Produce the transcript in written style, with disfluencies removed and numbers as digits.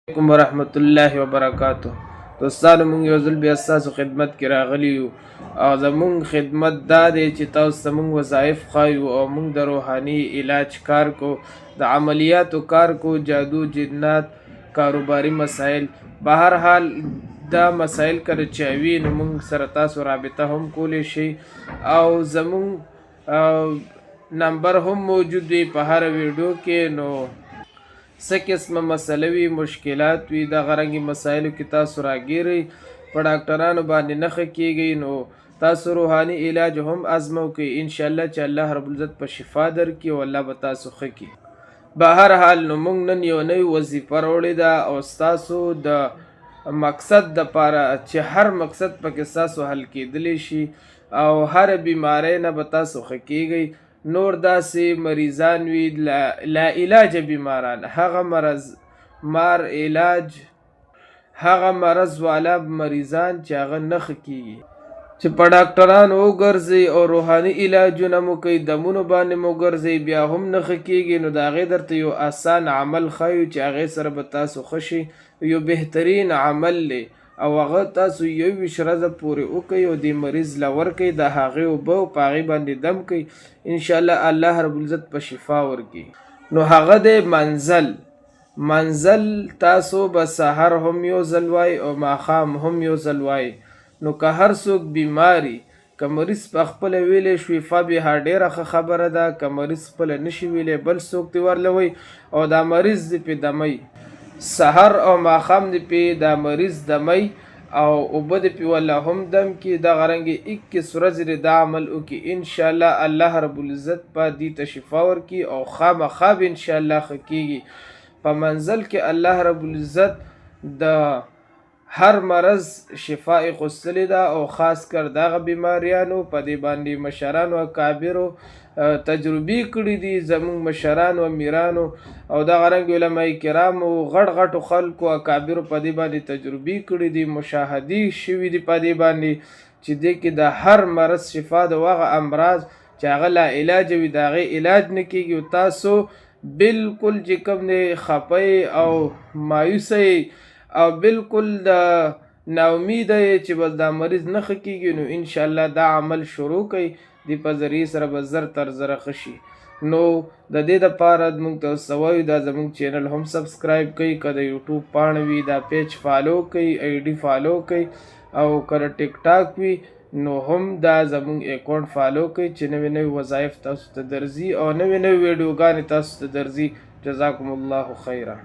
علیکم ورحمت الله وبرکاتہ. دوستانو مونږ یو ځل بیا ستاسو خدمت کې راغلی یو او زمونږ خدمت دا دی چې تاسو ته مونږ وظایف ښایو او مونږ د روحاني علاج کار کو، د عملیاتو کار کو، جادو جنات کاروباري مسایل. بهرحال دا مسایل کله چې وي نو مونږ سره تاسو رابطه هم کولی شئ او زمونږ نمبر هم موجود وي په هر ویډیو کې. نو څه قسمه مسله وي، مشکلات وي، دغه رنګې مسایلو کې تاسو راګیرئ، په ډاکټرانو باندې نه ښه کیږئ، نو تاسو روحاني علاج هم ازمو کوئ، انشاءالله چې الله رب العزت په شفا درکړي او الله به تاسو ښه کړي. بهرحال نو موږ نن یو نوې وظیفه راوړې ده او ستاسو د مقصد دپاره چې هر مقصد پکې ستاسو حل کیدلی شي او هر بیمارۍ نه به تاسو ښه کیږئ. نور داسې مریضان وي لا علاج بیماران، هغه مرض مار علاج، هغه مرض والا مریضان چې هغه نه ښه کیږي، چې په ډاکټرانو وګرځئ او روحاني علاجونه مو کوي، دمونو باندې مو ګرځئ بیا هم نه ښه کیږي، نو د هغې درته یو آسان عمل ښایو چې هغې سره به تاسو ښه شئ. یو بهترین عمل دی او هغه تاسو 21 ورځې پورې وکئ او دې مریض له ورکئ، د هغې اوبه په هغې باندې دم کوئ، انشاءالله الله رب العزت په شفا ورکړي. نو هغه دی منزل تاسو به سحر هم یو ځل وایئ او ماښام هم یو ځل وایئ. نو که هر څوک بیماري، که مریض په خپله ویلی شفا بیا ډېره ښه خبره ده، که مریض خپله نشي ویلی بل څوک دې ورلوئ او دا مریض دې پې دمی، سحر او ماښام دې پې دا مریض دمی او اوبه دې پې والله هم دم کړي. دغه رنګې 21 ورځې دې دا عمل وکړي، انشاءالله الله رب العزت به دې ته شفا ورکړي او خامخا به انشاءالله ښه کیږي. په منزل کې الله رب العزت د هر مرض شفا اخیستلې ده او خاص کر دغه بیماریانو په دې باندې مشرانو اکابرو تجربې کړي دي، زموږ مشرانو امیرانو او دغه رنګ علماء کرامو غټو خلکو اکابرو په دې باندې تجربې کړي دي، مشاهدې شوي دي په دې باندې چې دې کې د هر مرض شفا د هغه امراض چې هغه لا علاج وي د هغې علاج نه کیږي او تاسو بالکل چې کوم دی خفه او مایوسه او بالکل د ناامیده چې بس دا مریض نه ښه کیږي، نو انشاءالله دا عمل شروع کوئ، دې په ذریعې سره به زر تر زره ښه شي. نو د دې دپاره موږ ته څه وایو، دا زموږ چینل هم سبسکرایب کوئ، که د یوټیوب پاڼه وي دا پیج فالو کوئ، آی ډي فالو کوئ، او که د ټیک ټاک وي نو هم دا زموږ اکاونټ فالو کوئ چې نوې وظایف تاسو ته درځي او نوې ویډیوګانې تاسو ته درځي. جزاکم الله خیره.